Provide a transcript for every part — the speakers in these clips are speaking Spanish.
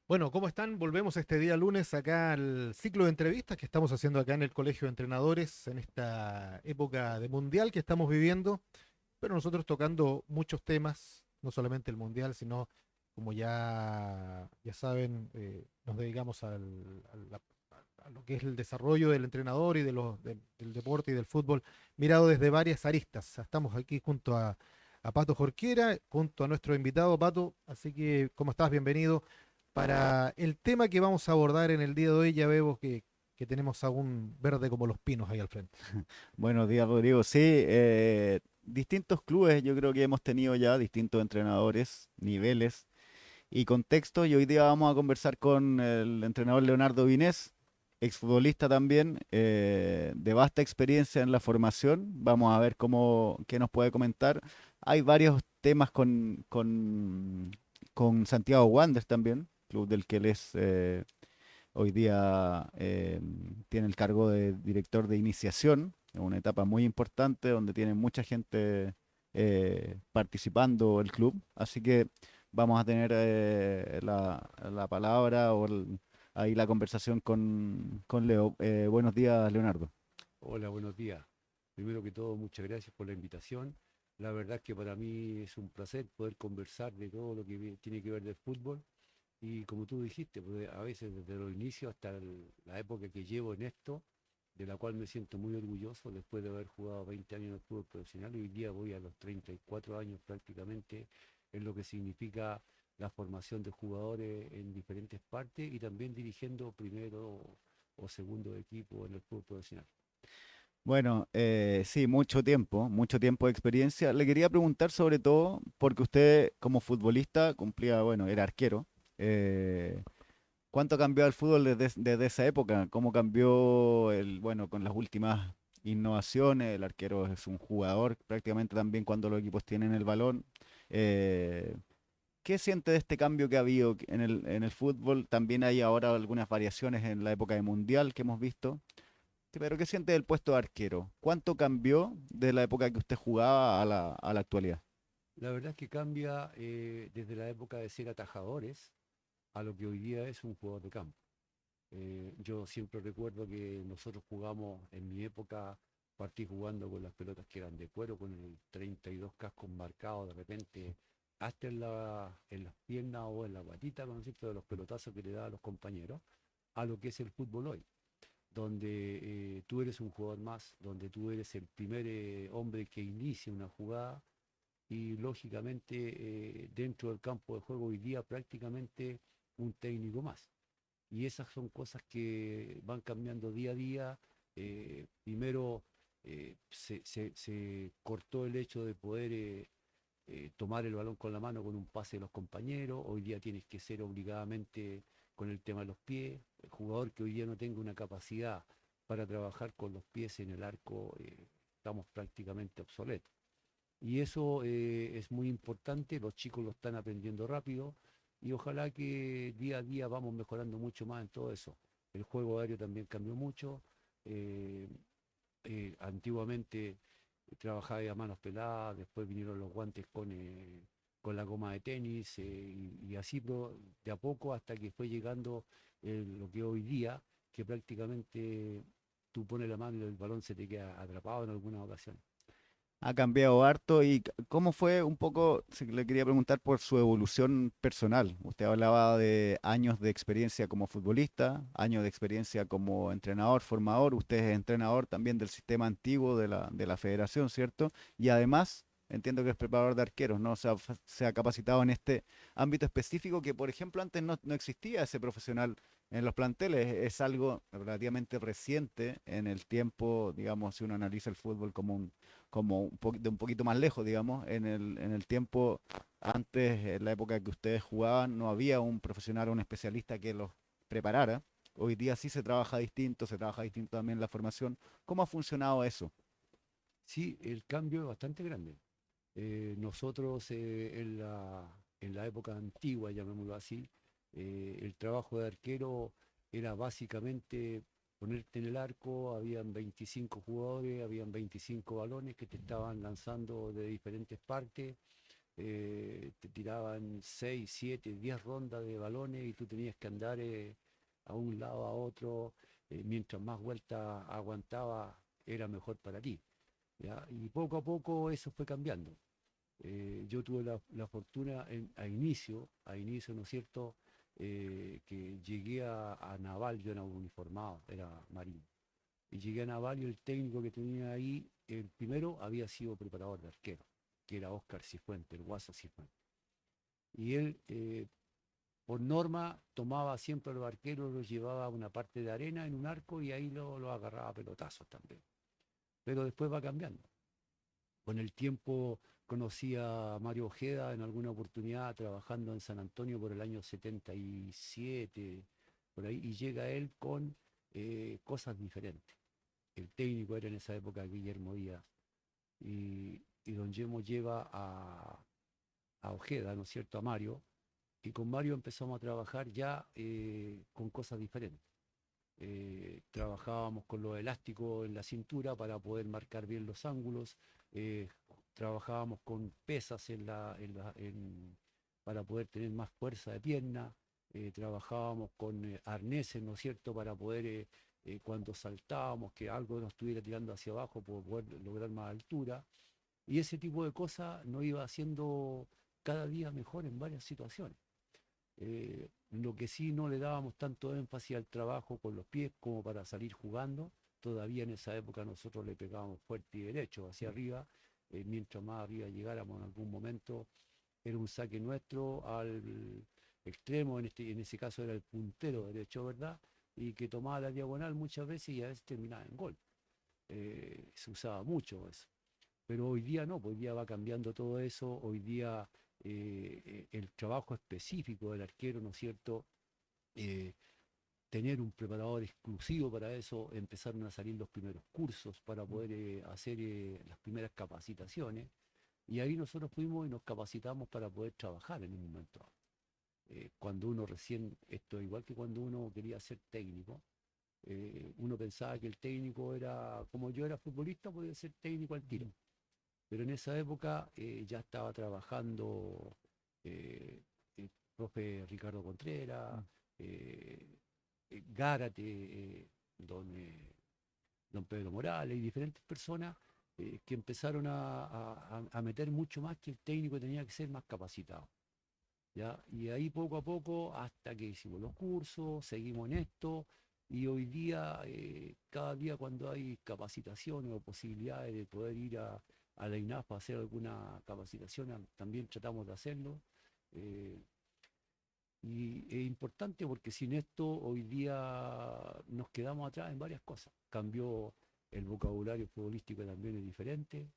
Bueno, ¿cómo están? Volvemos este día lunes acá al ciclo de entrevistas que estamos haciendo acá en el Colegio de Entrenadores en esta época de mundial que estamos viviendo, pero nosotros tocando muchos temas, no solamente el mundial, sino como ya saben, nos dedicamos a lo que es el desarrollo del entrenador y del deporte y del fútbol, mirado desde varias aristas. Estamos aquí junto a Pato Jorquera, junto a nuestro invitado Pato, así que, ¿cómo estás? Bienvenido. Para el tema que vamos a abordar en el día de hoy, ya vemos que tenemos aún verde como los pinos ahí al frente. Buenos días, Rodrigo. Sí, distintos clubes yo creo que hemos tenido ya, distintos entrenadores, niveles y contextos. Y hoy día vamos a conversar con el entrenador Leonardo Vinés, exfutbolista también, de vasta experiencia en la formación. Vamos a ver qué nos puede comentar. Hay varios temas con Santiago Wanderers también, club del que él es hoy día tiene el cargo de director de iniciación, en una etapa muy importante donde tiene mucha gente participando el club. Así que vamos a tener la palabra ahí la conversación con Leo. Buenos días, Leonardo. Hola, buenos días. Primero que todo, muchas gracias por la invitación. La verdad es que para mí es un placer poder conversar de todo lo que tiene que ver del fútbol. Y como tú dijiste, pues, a veces desde los inicios hasta la época que llevo en esto, de la cual me siento muy orgulloso después de haber jugado 20 años en el fútbol profesional. Hoy día voy a los 34 años prácticamente en lo que significa la formación de jugadores en diferentes partes y también dirigiendo primero o segundo equipo en el fútbol profesional. Bueno, sí, mucho tiempo de experiencia. Le quería preguntar sobre todo, porque usted como futbolista cumplía, bueno, era arquero. eh, ¿Cuánto ha cambiado el fútbol desde esa época? ¿Cómo cambió bueno, con las últimas innovaciones? El arquero es un jugador prácticamente también cuando los equipos tienen el balón. Eh, ¿Qué siente de este cambio que ha habido en el fútbol? También hay ahora algunas variaciones en la época de Mundial que hemos visto. Pero ¿qué siente del puesto de arquero? ¿Cuánto cambió de la época que usted jugaba a la actualidad? La verdad es que cambia desde la época de ser atajadores a lo que hoy día es un jugador de campo. Yo siempre recuerdo que nosotros jugamos, en mi época, partí jugando con las pelotas que eran de cuero, con el 32 cascos marcados de repente, hasta en las piernas o en la guatita, con de los pelotazos que le daban los compañeros, a lo que es el fútbol hoy, donde tú eres un jugador más, donde tú eres el primer hombre que inicia una jugada y lógicamente dentro del campo de juego hoy día prácticamente un técnico más. Y esas son cosas que van cambiando día a día. Primero se cortó el hecho de poder tomar el balón con la mano con un pase de los compañeros. Hoy día tienes que ser obligadamente con el tema de los pies. El jugador que hoy día no tenga una capacidad para trabajar con los pies en el arco, estamos prácticamente obsoletos. Y eso es muy importante, los chicos lo están aprendiendo rápido y ojalá que día a día vamos mejorando mucho más en todo eso. El juego aéreo también cambió mucho. eh, Antiguamente trabajaba a manos peladas, después vinieron los guantes con la goma de tenis y así de a poco hasta que fue llegando lo que hoy día, que prácticamente tú pones la mano y el balón se te queda atrapado en algunas ocasiones. Ha cambiado harto y cómo fue un poco, le quería preguntar por su evolución personal. Usted hablaba de años de experiencia como futbolista, años de experiencia como entrenador, formador. Usted es entrenador también del sistema antiguo de la federación, ¿cierto? Y además, entiendo que es preparador de arqueros, ¿no? O sea, se ha capacitado en este ámbito específico que, por ejemplo, antes no existía ese profesional en los planteles. Es algo relativamente reciente en el tiempo, digamos, si uno analiza el fútbol como de un poquito más lejos, digamos, en el tiempo antes, en la época que ustedes jugaban, no había un profesional o un especialista que los preparara. Hoy día sí se trabaja distinto también la formación. ¿Cómo ha funcionado eso? Sí, el cambio es bastante grande. Nosotros en la época antigua, llamémoslo así, el trabajo de arquero era básicamente ponerte en el arco, habían 25 jugadores, habían 25 balones que te estaban lanzando de diferentes partes te tiraban 6, 7, 10 rondas de balones y tú tenías que andar a un lado a otro, mientras más vueltas aguantaba era mejor para ti. ¿Ya? Y poco a poco eso fue cambiando. Yo tuve la fortuna a inicio, ¿no es cierto?, que llegué a Naval, yo era uniformado, era marino. Y llegué a Naval y el técnico que tenía ahí, el primero había sido preparador de arquero, que era Óscar Cifuentes, el Guaso Cifuentes. Y él, por norma, tomaba siempre a los arqueros, los llevaba a una parte de arena en un arco y ahí lo agarraba a pelotazos también. Pero después va cambiando. Con el tiempo conocí a Mario Ojeda en alguna oportunidad trabajando en San Antonio por el año 77, por ahí, y llega él con cosas diferentes. El técnico era en esa época Guillermo Díaz, y don Yemo lleva a Ojeda, ¿no es cierto?, a Mario, y con Mario empezamos a trabajar ya con cosas diferentes. Trabajábamos con los elásticos en la cintura para poder marcar bien los ángulos, eh, trabajábamos con pesas para poder tener más fuerza de pierna, trabajábamos con arneses, ¿no es cierto?, para poder, cuando saltábamos, que algo nos estuviera tirando hacia abajo, poder lograr más altura. Y ese tipo de cosas nos iba haciendo cada día mejor en varias situaciones. Lo que sí no le dábamos tanto énfasis al trabajo con los pies como para salir jugando. Todavía en esa época nosotros le pegábamos fuerte y derecho hacia arriba. Mientras más arriba llegáramos en algún momento, era un saque nuestro al extremo, en ese caso era el puntero derecho, ¿verdad? Y que tomaba la diagonal muchas veces y a veces terminaba en gol. Se usaba mucho eso. Pero hoy día no, pues hoy día va cambiando todo eso, hoy día el trabajo específico del arquero, ¿no es cierto? Eh, Tener un preparador exclusivo para eso, empezaron a salir los primeros cursos para poder hacer las primeras capacitaciones, y ahí nosotros fuimos y nos capacitamos para poder trabajar en un momento dado. Cuando uno recién, esto igual que cuando uno quería ser técnico, uno pensaba que el técnico era, como yo era futbolista, podía ser técnico al tiro. Pero en esa época ya estaba trabajando eh, el profe Ricardo Contreras, eh, Gárate, don Pedro Morales y diferentes personas que empezaron a meter mucho más, que el técnico tenía que ser más capacitado. ¿Ya? Y ahí poco a poco, hasta que hicimos los cursos, seguimos en esto, y hoy día, cada día cuando hay capacitaciones o posibilidades de poder ir a la INAF a hacer alguna capacitación, también tratamos de hacerlo. eh, y es importante porque sin esto hoy día nos quedamos atrás en varias cosas. Cambió el vocabulario futbolístico, también es diferente.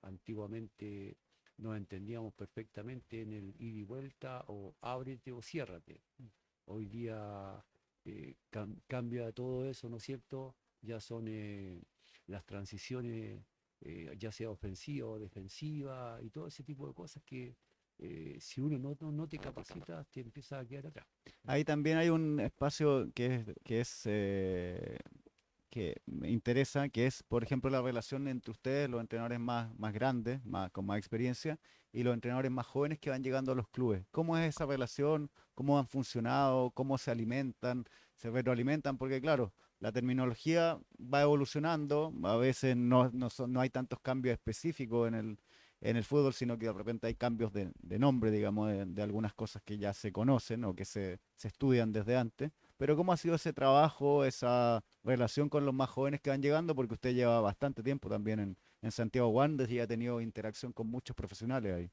Antiguamente nos entendíamos perfectamente en el ida y vuelta, o ábrete o ciérrate. Hoy día cambia todo eso, ¿no es cierto? Ya son las transiciones, ya sea ofensiva o defensiva, y todo ese tipo de cosas que si uno no te capacita, te empieza a quedar atrás. Ahí también hay un espacio que me interesa, que es, por ejemplo, la relación entre ustedes, los entrenadores más grandes, con más experiencia, y los entrenadores más jóvenes que van llegando a los clubes. ¿Cómo es esa relación? ¿Cómo han funcionado? ¿Cómo se alimentan? ¿Se retroalimentan? Porque, claro, la terminología va evolucionando, a veces no hay tantos cambios específicos en el fútbol, sino que de repente hay cambios de nombre, digamos, de algunas cosas que ya se conocen o que se estudian desde antes. Pero ¿cómo ha sido ese trabajo, esa relación con los más jóvenes que van llegando? Porque usted lleva bastante tiempo también en Santiago Wanderers y ha tenido interacción con muchos profesionales ahí.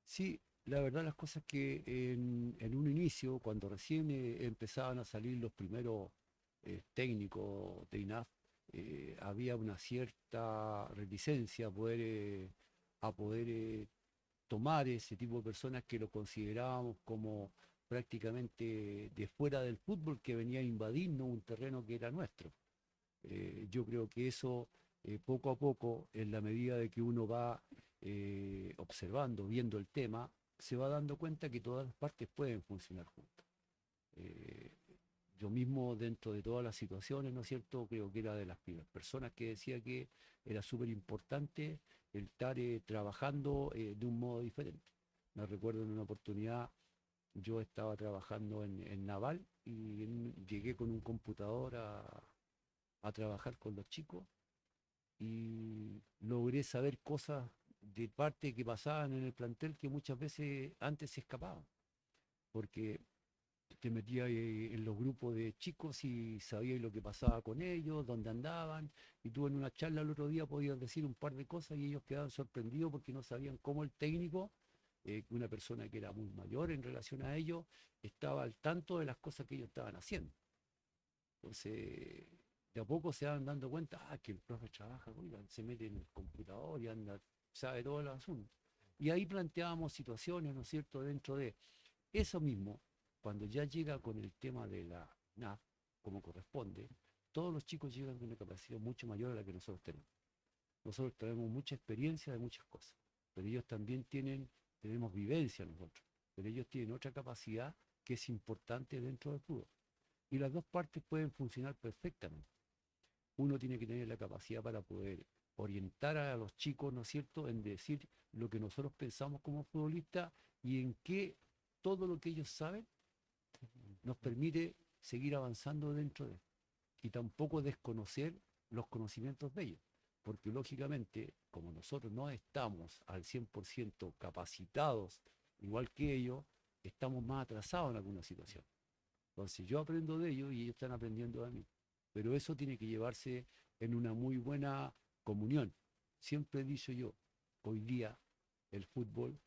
Sí, la verdad las cosas que en un inicio, cuando recién empezaban a salir los primeros técnicos de INAF, había una cierta reticencia a poder tomar ese tipo de personas que lo considerábamos como prácticamente de fuera del fútbol, que venía a invadirnos un terreno que era nuestro. Yo creo que eso, poco a poco, en la medida de que uno va observando, viendo el tema, se va dando cuenta que todas las partes pueden funcionar juntas. Eh, yo mismo, dentro de todas las situaciones, ¿no es cierto?, creo que era de las primeras personas que decía que era súper importante el estar trabajando de un modo diferente. Me recuerdo en una oportunidad, yo estaba trabajando en Naval y llegué con un computador a trabajar con los chicos y logré saber cosas de parte que pasaban en el plantel que muchas veces antes se escapaban, porque te metías en los grupos de chicos y sabías lo que pasaba con ellos, dónde andaban, y tú en una charla el otro día podías decir un par de cosas y ellos quedaban sorprendidos porque no sabían cómo el técnico, una persona que era muy mayor en relación a ellos, estaba al tanto de las cosas que ellos estaban haciendo. Entonces, de a poco se van dando cuenta, que el profe trabaja, oiga, se mete en el computador y anda, sabe todo el asunto. Y ahí planteábamos situaciones, ¿no es cierto?, dentro de eso mismo, cuando ya llega con el tema de la NAF, como corresponde, todos los chicos llegan con una capacidad mucho mayor a la que nosotros tenemos. Nosotros tenemos mucha experiencia de muchas cosas, pero ellos también tenemos vivencia nosotros, pero ellos tienen otra capacidad que es importante dentro del fútbol. Y las dos partes pueden funcionar perfectamente. Uno tiene que tener la capacidad para poder orientar a los chicos, ¿no es cierto?, en decir lo que nosotros pensamos como futbolistas y en qué todo lo que ellos saben nos permite seguir avanzando dentro de él. Y tampoco desconocer los conocimientos de ellos. Porque lógicamente, como nosotros no estamos al 100% capacitados, igual que ellos, estamos más atrasados en alguna situación. Entonces yo aprendo de ellos y ellos están aprendiendo de mí. Pero eso tiene que llevarse en una muy buena comunión. Siempre he dicho yo, hoy día el fútbol,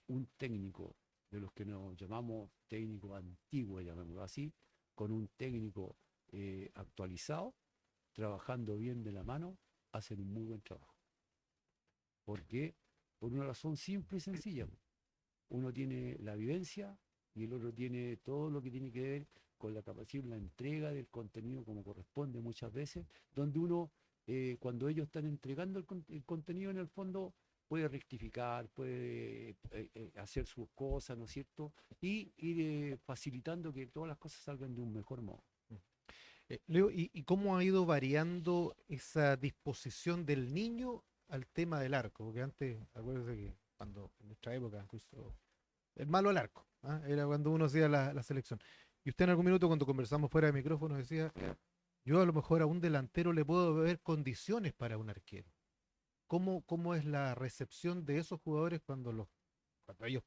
un técnico de los que nos llamamos técnico antiguo, llamémoslo así, con un técnico actualizado, trabajando bien de la mano, hacen un muy buen trabajo. ¿Por qué? Por una razón simple y sencilla. Uno tiene la vivencia y el otro tiene todo lo que tiene que ver con la capacidad, la entrega del contenido como corresponde muchas veces, donde uno, cuando ellos están entregando el contenido en el fondo, puede rectificar, puede hacer sus cosas, ¿no es cierto? Y ir facilitando que todas las cosas salgan de un mejor modo. Leo, ¿y cómo ha ido variando esa disposición del niño al tema del arco? Porque antes, acuérdense que cuando en nuestra época, incluso el malo al arco, ¿ah? Era cuando uno hacía la selección. Y usted en algún minuto cuando conversamos fuera de micrófono decía, yo a lo mejor a un delantero le puedo ver condiciones para un arquero. ¿Cómo es la recepción de esos jugadores cuando ellos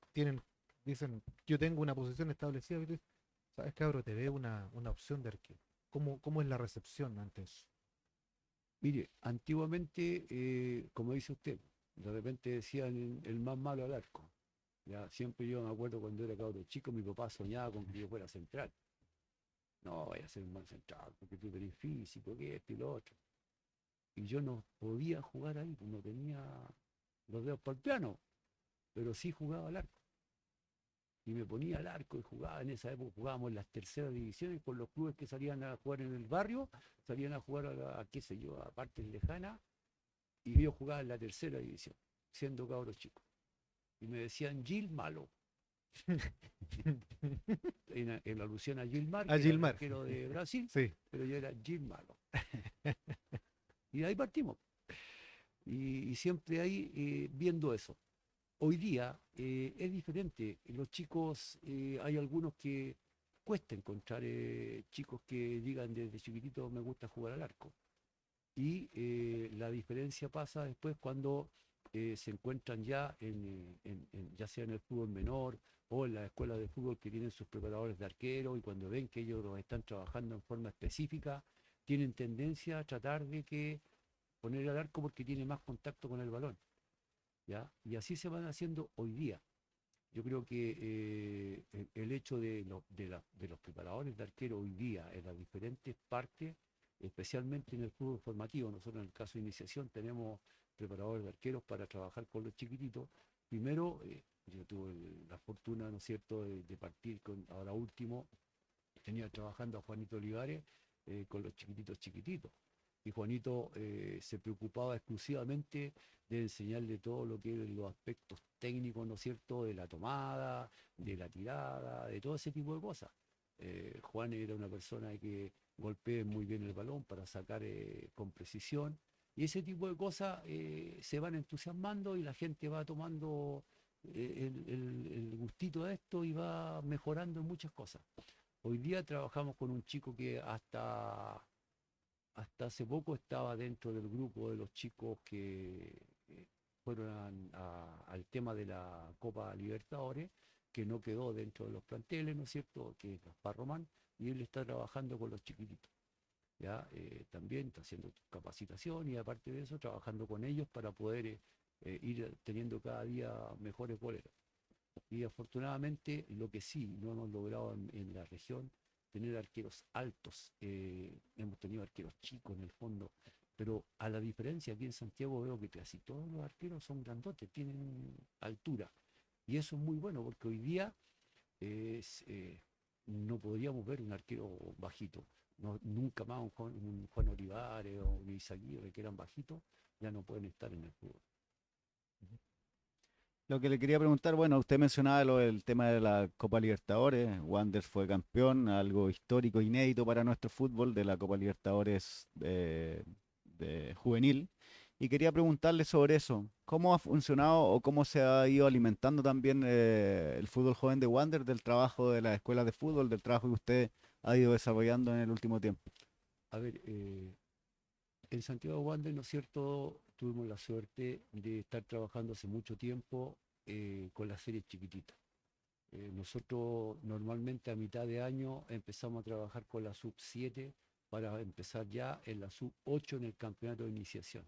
dicen, yo tengo una posición establecida, y tú dices, sabes, cabro, te veo una opción de arquero? ¿Cómo es la recepción ante eso? Mire, antiguamente, como dice usted, de repente decían el más malo al arco. Ya, siempre yo me acuerdo cuando era cabro chico, mi papá soñaba con que yo fuera central. No, vaya a ser un mal central, porque tú tenés físico, que esto y lo otro. Y yo no podía jugar ahí, pues no tenía los dedos para el piano, pero sí jugaba al arco. Y me ponía al arco y jugaba, en esa época jugábamos en las terceras divisiones con los clubes que salían a jugar en el barrio, salían a jugar qué sé yo, a partes lejanas, y yo jugaba en la tercera división, siendo cabro chico. Y me decían Gil Malo, en alusión a Gilmar, A que era el Gilmar, arquero de Brasil, sí. pero yo era Gil Malo. Y de ahí partimos. Y siempre ahí viendo eso. Hoy día es diferente. Los chicos, hay algunos que cuesta encontrar chicos que digan desde chiquitito me gusta jugar al arco. Y la diferencia pasa después cuando se encuentran ya, ya sea en el fútbol menor o en las escuelas de fútbol que tienen sus preparadores de arquero y cuando ven que ellos los están trabajando en forma específica, tienen tendencia a tratar de que poner al arco porque tiene más contacto con el balón. ¿Ya? Y así se van haciendo hoy día. Yo creo que el hecho de los preparadores de arquero hoy día en las diferentes partes, especialmente en el fútbol formativo, nosotros en el caso de iniciación tenemos preparadores de arqueros para trabajar con los chiquititos. Primero, yo tuve la fortuna, ¿no es cierto?, de partir con, ahora último, tenía trabajando a Juanito Olivares con los chiquititos chiquititos. Y Juanito se preocupaba exclusivamente de enseñarle todo lo que eran los aspectos técnicos, ¿no es cierto?, de la tomada, de la tirada, de todo ese tipo de cosas. Juan era una persona que golpea muy bien el balón para sacar con precisión Y ese tipo de cosas se van entusiasmando y la gente va tomando el gustito de esto y va mejorando en muchas cosas. Hoy día trabajamos con un chico que hasta hace poco estaba dentro del grupo de los chicos que fueron al tema de la Copa Libertadores, que no quedó dentro de los planteles, ¿no es cierto?, que es Gaspar Román, y él está trabajando con los chiquititos. ¿Ya? También está haciendo capacitación y aparte de eso trabajando con ellos para poder ir teniendo cada día mejores boleros. Y afortunadamente lo que sí no hemos logrado en la región, tener arqueros altos, hemos tenido arqueros chicos en el fondo, pero a la diferencia aquí en Santiago veo que casi todos los arqueros son grandotes, tienen altura. Y eso es muy bueno porque hoy día es, no podríamos ver un arquero bajito. No, nunca más un Juan Olivares o un Izaguirre que eran bajitos, ya no pueden estar en el fútbol. Lo que le quería preguntar, bueno, usted mencionaba el tema de la Copa Libertadores. Wander fue campeón, algo histórico, inédito para nuestro fútbol de la Copa Libertadores de juvenil. Y quería preguntarle sobre eso. ¿Cómo ha funcionado o cómo se ha ido alimentando también el fútbol joven de Wander, del trabajo de las escuelas de fútbol, del trabajo que usted ha ido desarrollando en el último tiempo? A ver, en Santiago Wander, ¿no es cierto? Tuvimos la suerte de estar trabajando hace mucho tiempo con las series chiquititas. Nosotros normalmente a mitad de año empezamos a trabajar con la sub 7 para empezar ya en la sub 8 en el campeonato de iniciación.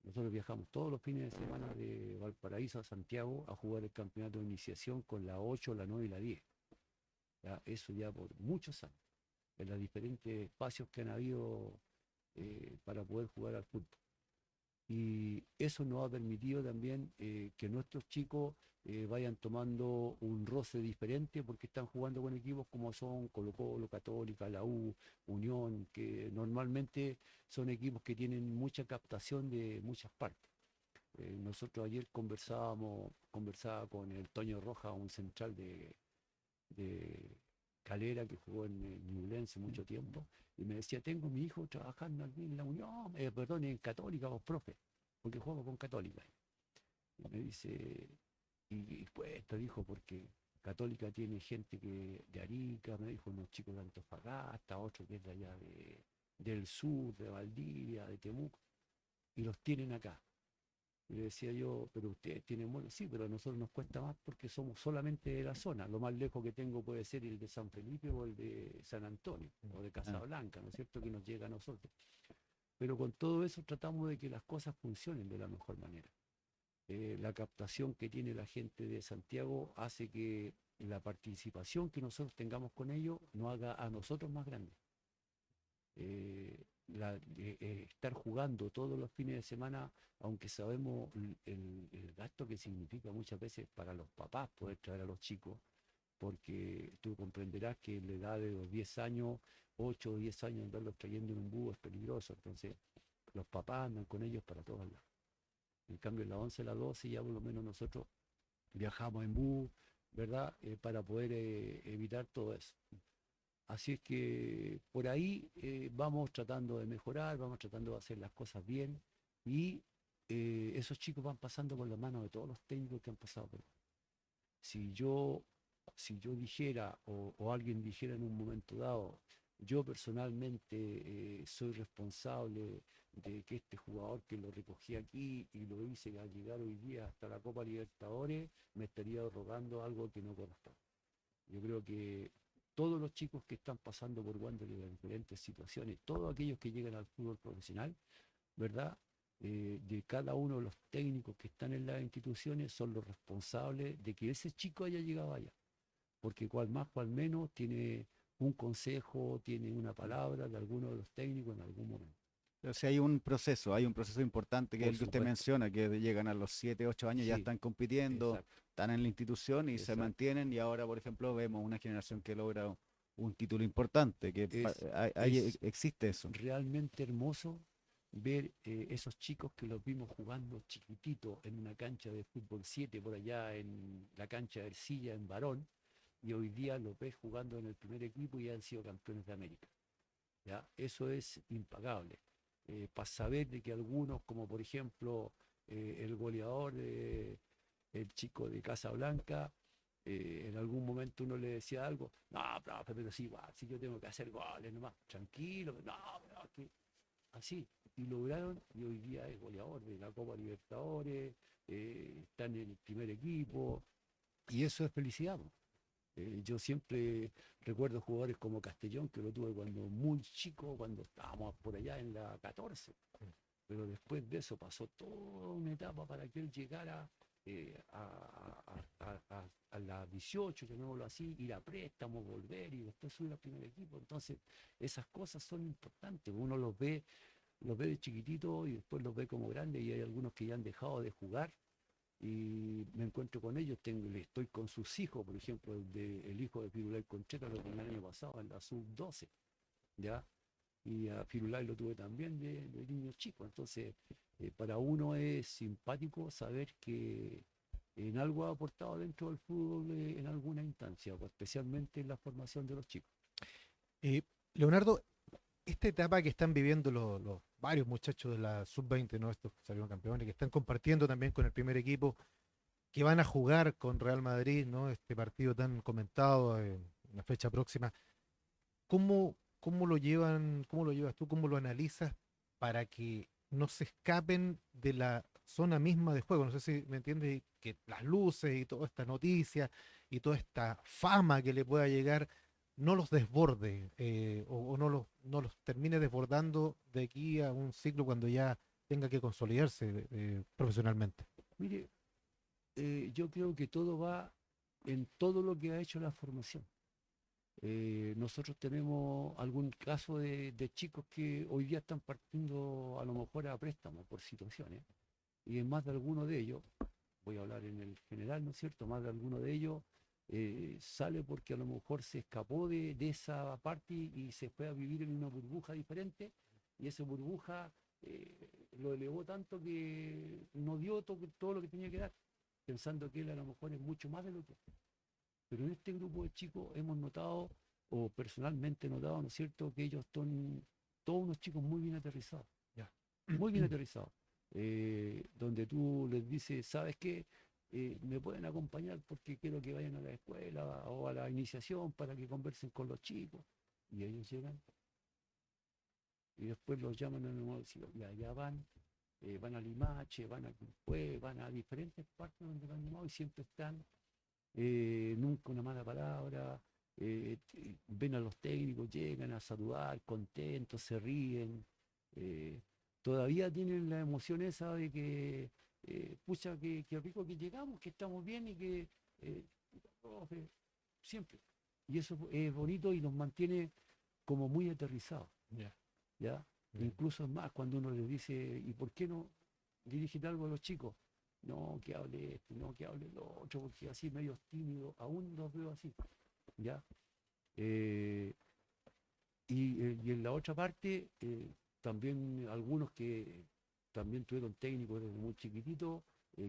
Nosotros viajamos todos los fines de semana de Valparaíso a Santiago a jugar el campeonato de iniciación con la 8, la 9 y la 10. ¿Ya? Eso ya por muchos años, en los diferentes espacios que han habido para poder jugar al fútbol. Y eso nos ha permitido también que nuestros chicos vayan tomando un roce diferente porque están jugando con equipos como son Colo-Colo, Católica, la U, Unión, que normalmente son equipos que tienen mucha captación de muchas partes. Nosotros ayer conversaba con el Toño Roja, un central de Calera que jugó en Ñublense mucho tiempo, y me decía, tengo mi hijo trabajando aquí en la Unión, perdón, en Católica, vos profe, porque juego con Católica. Y me dice, y cuesta, dijo, porque Católica tiene gente que de Arica, me dijo, unos chicos de Antofagasta, otro que es de allá del sur, de Valdivia, de Temuco, y los tienen acá. Y le decía yo, pero ustedes tienen vuelo, sí, pero a nosotros nos cuesta más porque somos solamente de la zona. Lo más lejos que tengo puede ser el de San Felipe o el de San Antonio o de Casablanca, ¿no es cierto? Que nos llega a nosotros. Pero con todo eso tratamos de que las cosas funcionen de la mejor manera. La captación que tiene la gente de Santiago hace que la participación que nosotros tengamos con ellos nos haga a nosotros más grandes. Estar jugando todos los fines de semana, aunque sabemos el gasto que significa muchas veces para los papás poder traer a los chicos, porque tú comprenderás que en la edad de los 10 años, 8 o 10 años, andarlos trayendo en un bus es peligroso, entonces los papás andan con ellos para todos lados. En cambio, en la 11, la 12 ya por lo menos nosotros viajamos en bus, ¿verdad? Para poder evitar todo eso. Así es que por ahí vamos tratando de mejorar, vamos tratando de hacer las cosas bien y esos chicos van pasando por las manos de todos los técnicos que han pasado por ahí. Si yo, si yo dijera o alguien dijera en un momento dado, yo personalmente soy responsable de que este jugador que lo recogí aquí y lo hice al llegar hoy día hasta la Copa Libertadores, me estaría rogando algo que no corresponde. Yo creo que todos los chicos que están pasando por Wander en diferentes situaciones, todos aquellos que llegan al fútbol profesional, ¿verdad? De cada uno de los técnicos que están en las instituciones son los responsables de que ese chico haya llegado allá. Porque cual más, cual menos, tiene un consejo, tiene una palabra de alguno de los técnicos en algún momento. O sea, hay un proceso importante que es Por el que usted supuesto. menciona, que llegan a los 7, 8 años, ya Sí, están compitiendo, exacto, están en la institución y se exacto. mantienen y ahora, por ejemplo, vemos una generación que logra un título importante, que Es existe eso. realmente hermoso ver esos chicos que los vimos jugando chiquititos en una cancha de fútbol 7 por allá en la cancha de Ercilla en Barón, y hoy día los ves jugando en el primer equipo y han sido campeones de América. ¿Ya? Eso es impagable. para saber de que algunos, como por ejemplo el goleador, el chico de Casablanca, en algún momento uno le decía algo, no, profe, pero sí, igual, si yo tengo que hacer goles nomás, tranquilo, no, pero que así. Y lograron, y hoy día es goleador de la Copa Libertadores, está en el primer equipo, y eso es felicidad. Po. Yo siempre recuerdo jugadores como Castellón, que lo tuve cuando muy chico, cuando estábamos por allá en la 14. Pero después de eso pasó toda una etapa para que él llegara a la 18, llamémoslo así, ir a préstamo, volver y después subir al primer equipo. Entonces, esas cosas son importantes. Uno los ve de chiquitito y después los ve como grandes y hay algunos que ya han dejado de jugar y me encuentro con ellos, estoy con sus hijos, por ejemplo, el hijo de Firulay Concheta lo tenía el año pasado en la sub-12, ¿ya? Y a Firulay lo tuve también de niño chico, entonces para uno es simpático saber que en algo ha aportado dentro del fútbol en alguna instancia, pues, especialmente en la formación de los chicos. Eh, Leonardo, esta etapa que están viviendo los varios muchachos de la sub-20, ¿no? Estos que salieron campeones, que están compartiendo también con el primer equipo, que van a jugar con Real Madrid, ¿no? Este partido tan comentado en la fecha próxima. ¿Cómo lo llevan, cómo lo llevas tú, cómo lo analizas para que no se escapen de la zona misma de juego? No sé si me entiendes, que las luces y toda esta noticia y toda esta fama que le pueda llegar no los desborde o no los termine desbordando de aquí a un ciclo cuando ya tenga que consolidarse profesionalmente. Mire, yo creo que todo va en todo lo que ha hecho la formación. Nosotros tenemos algún caso de chicos que hoy día están partiendo a lo mejor a préstamo por situaciones, y en más de alguno de ellos, voy a hablar en el general, ¿no es cierto? Más de alguno de ellos sale porque a lo mejor se escapó de esa parte y se fue a vivir en una burbuja diferente, y esa burbuja lo elevó tanto que no dio todo lo que tenía que dar, pensando que él a lo mejor es mucho más de lo que es. Pero en este grupo de chicos hemos notado, o personalmente he notado, ¿no es cierto?, que ellos son todos unos chicos muy bien aterrizados, Ya. muy bien aterrizados. Donde tú les dices, ¿sabes qué? Me pueden acompañar porque quiero que vayan a la escuela o a la iniciación para que conversen con los chicos. Y ellos llegan y después los llaman a la universidad y allá van, van a Limache, van a Quilpué, van a diferentes partes donde van llamados y siempre están, nunca una mala palabra, ven a los técnicos, llegan a saludar, contentos, se ríen, eh, todavía tienen la emoción esa de que, pucha, que rico que llegamos, que estamos bien y que, eh, profe, siempre. Y eso es bonito y nos mantiene como muy aterrizados, Ya. ¿ya? Bien. Incluso es más, cuando uno les dice, ¿y por qué no dirigen algo a los chicos? No, que hable este, no, que hable lo otro, porque así medio tímido, aún los veo así, ¿ya? Eh, y en la otra parte, también algunos que también tuvieron técnicos desde muy chiquititos,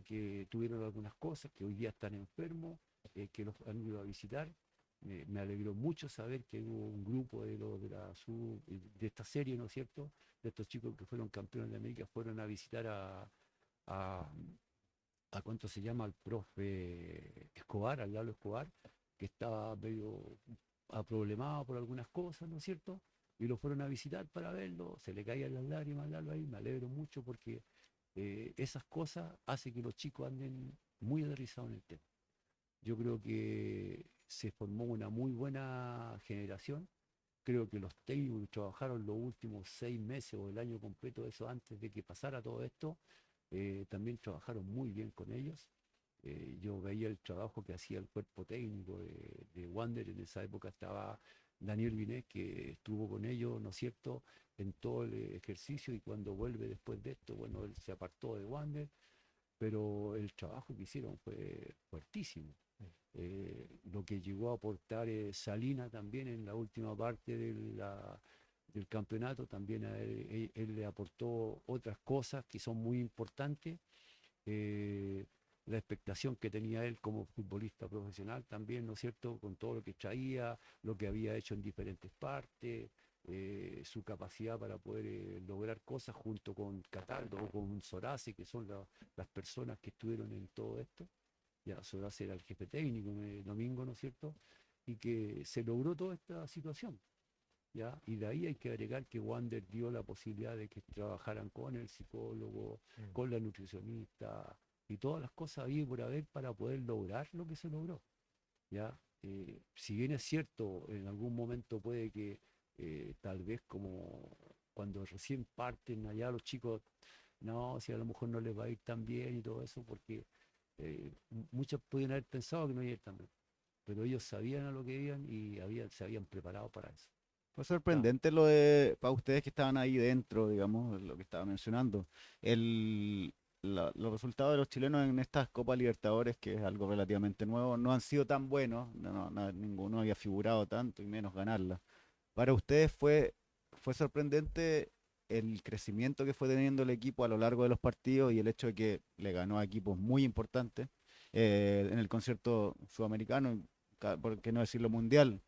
que tuvieron algunas cosas, que hoy día están enfermos, que los han ido a visitar. Me alegró mucho saber que hubo un grupo de esta serie, ¿no es cierto?, de estos chicos que fueron campeones de América, fueron a visitar a, a cuánto se llama, al profe Escobar, al Lalo Escobar, que estaba medio problemado por algunas cosas, ¿no es cierto? Y lo fueron a visitar para verlo, se le caían las lágrimas al Lalo ahí, me alegro mucho porque esas cosas hacen que los chicos anden muy aterrizados en el tema. Yo creo que se formó una muy buena generación. Creo que los técnicos que trabajaron los últimos 6 meses o el año completo, eso antes de que pasara todo esto, también trabajaron muy bien con ellos. Yo veía el trabajo que hacía el cuerpo técnico de Wander, en esa época estaba Daniel Vinés, que estuvo con ellos, ¿no es cierto?, en todo el ejercicio, y cuando vuelve después de esto, bueno, él se apartó de Wander, pero el trabajo que hicieron fue fuertísimo. Lo que llegó a aportar Salina también en la última parte del campeonato, también a él le aportó otras cosas que son muy importantes. eh, la expectación que tenía él como futbolista profesional también, ¿no es cierto?, con todo lo que traía, lo que había hecho en diferentes partes. su capacidad para poder lograr cosas junto con Cataldo o con Sorace, que son las personas que estuvieron en todo esto. Ya Sorace era el jefe técnico en el domingo, ¿no es cierto? Y que se logró toda esta situación. ¿Ya? Y de ahí hay que agregar que Wander dio la posibilidad de que trabajaran con el psicólogo, Mm. con la nutricionista y todas las cosas ahí por haber para poder lograr lo que se logró. ¿Ya? Si bien es cierto, en algún momento puede que tal vez como cuando recién parten allá los chicos, no, si a lo mejor no les va a ir tan bien y todo eso, porque muchos pueden haber pensado que no iba a ir tan bien, pero ellos sabían a lo que iban y se habían preparado para eso. Fue Ya, sorprendente lo de, para ustedes que estaban ahí dentro, digamos, lo que estaba mencionando, el, los resultados de los chilenos en estas Copas Libertadores, que es algo relativamente nuevo, no han sido tan buenos, ninguno había figurado tanto y menos ganarla. Para ustedes fue sorprendente el crecimiento que fue teniendo el equipo a lo largo de los partidos y el hecho de que le ganó a equipos muy importantes en el concierto sudamericano, y por qué no decirlo mundial.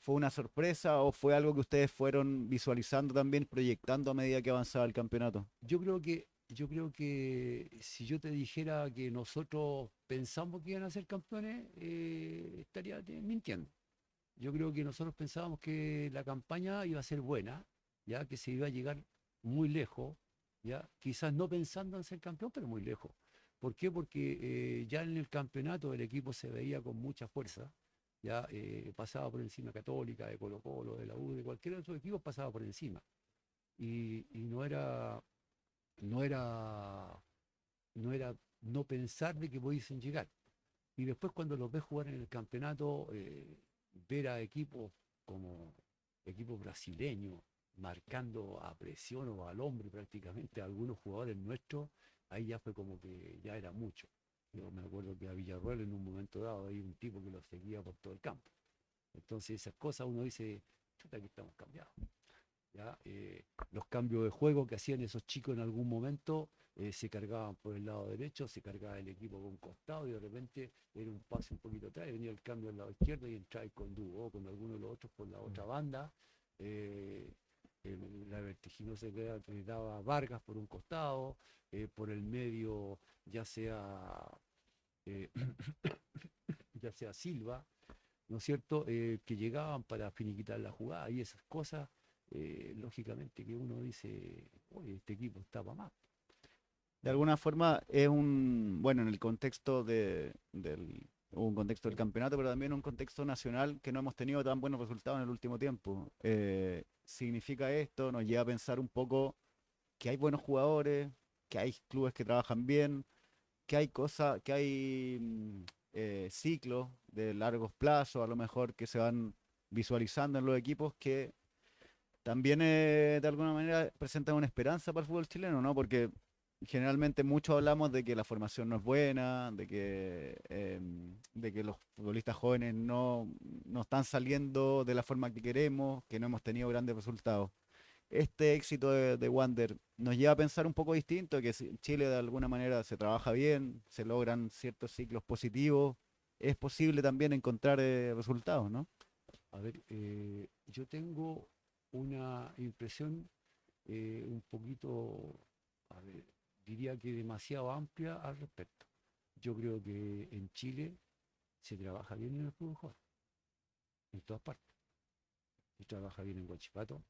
¿Fue una sorpresa o fue algo que ustedes fueron visualizando también, proyectando a medida que avanzaba el campeonato? yo creo que si yo te dijera que nosotros pensamos que iban a ser campeones, estaría mintiendo. Yo creo que nosotros pensábamos que la campaña iba a ser buena, ya que se iba a llegar muy lejos, ya quizás no pensando en ser campeón, pero muy lejos. ¿Por qué? Porque ya en el campeonato el equipo se veía con mucha fuerza, ya pasaba por encima de Católica, de Colo-Colo, de la U, de cualquier otro equipo pasaba por encima. Y no era, no era no pensar de que pudiesen llegar. Y después cuando los ves jugar en el campeonato, ver a equipos como equipos brasileños marcando a presión o al hombre prácticamente a algunos jugadores nuestros, ahí ya fue como que ya era mucho. Yo me acuerdo que a Villarroel en un momento dado hay un tipo que lo seguía por todo el campo. Entonces esas cosas uno dice, chuta, aquí estamos cambiados. ¿Ya? Los cambios de juego que hacían esos chicos en algún momento se cargaban por el lado derecho, se cargaba el equipo por un costado y de repente era un pase un poquito atrás y venía el cambio al lado izquierdo y entraba con dúo o con alguno de los otros por la Mm. otra banda. eh, la vertiginosa que daba Vargas por un costado, por el medio eh, ya sea Silva, ¿no es cierto?, que llegaban para finiquitar la jugada y esas cosas, lógicamente que uno dice, oye, este equipo está para más. De alguna forma es un, bueno, en el contexto del, un contexto del campeonato, pero también un contexto nacional que no hemos tenido tan buenos resultados en el último tiempo. Significa esto, nos lleva a pensar un poco que hay buenos jugadores, que hay clubes que trabajan bien, que hay cosas, que hay ciclos de largos plazos, a lo mejor que se van visualizando en los equipos que también de alguna manera presentan una esperanza para el fútbol chileno, ¿no? Porque generalmente mucho hablamos de que la formación no es buena, de que los futbolistas jóvenes no están saliendo de la forma que queremos, que no hemos tenido grandes resultados. Este éxito de Wander nos lleva a pensar un poco distinto, que si en Chile de alguna manera se trabaja bien, se logran ciertos ciclos positivos, es posible también encontrar resultados, ¿no? A ver, yo tengo una impresión un poquito, a ver, diría que demasiado amplia al respecto. Yo creo que en Chile se trabaja bien en el fútbol joven, en todas partes. Se trabaja bien en Huachipato,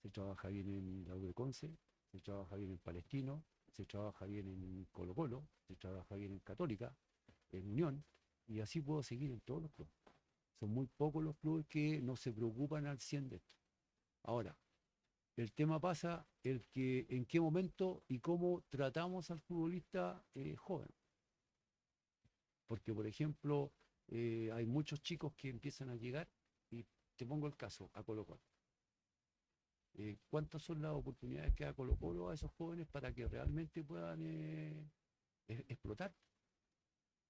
se trabaja bien en la U de Conce, se trabaja bien en Palestino, se trabaja bien en Colo Colo, se trabaja bien en Católica, en Unión, y así puedo seguir en todos los clubes. Son muy pocos los clubes que no se preocupan al 100 de esto. Ahora, el tema pasa el que en qué momento y cómo tratamos al futbolista joven. Porque, por ejemplo, hay muchos chicos que empiezan a llegar, y te pongo el caso, a Colo Colo. ¿Cuántas son las oportunidades que da Colo Colo a esos jóvenes para que realmente puedan explotar?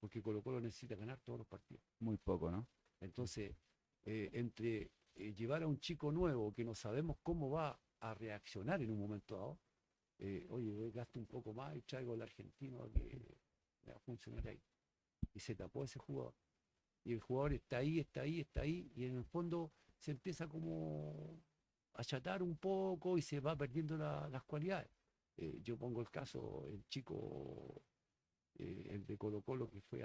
Porque Colo Colo necesita ganar todos los partidos. Muy poco, ¿no? Entonces, entre llevar a un chico nuevo que no sabemos cómo va a reaccionar en un momento dado, oye, gasto un poco más y traigo al argentino a que va a funcionar ahí. Y se tapó ese jugador. Y el jugador está ahí, está ahí, está ahí, y en el fondo se empieza como achatar un poco y se va perdiendo las cualidades. Yo pongo el caso, el chico, el de Colo Colo que fue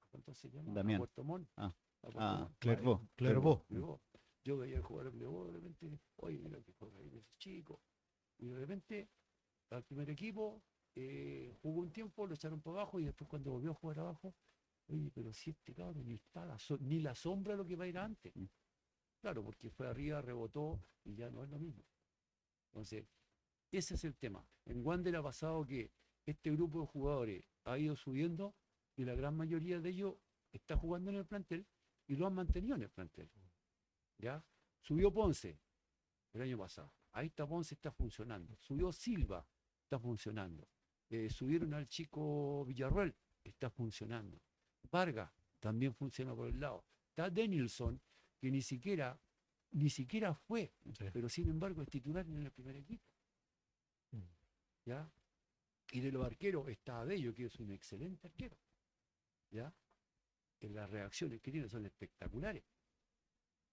¿cuánto se llama? A Damián. Puerto Montt. Ah, A Puerto ah, Montt. Clervaux. Clervaux. Clervaux. Yo veía el jugador de Clervaux, de repente, oye, mira que juega ahí ese chico. Y de repente, al primer equipo, jugó un tiempo, lo echaron para abajo y después cuando volvió a jugar abajo, oye, pero si este cabrón ni está ni la sombra de lo que va a ir antes. Mm. Claro, porque fue arriba, rebotó y ya no es lo mismo. Entonces, ese es el tema. En Wander ha pasado que este grupo de jugadores ha ido subiendo y la gran mayoría de ellos está jugando en el plantel y lo han mantenido en el plantel. ¿Ya? Subió Ponce el año pasado. Ahí está Ponce, está funcionando. Subió Silva, está funcionando. Subieron al chico Villarroel, está funcionando. Vargas también funciona por el lado. Está Danielson, que ni siquiera fue, Sí. pero sin embargo es titular en el primer equipo. ¿Ya? Y de los arqueros está Abello, que es un excelente arquero. ¿Ya? Que las reacciones que tiene son espectaculares.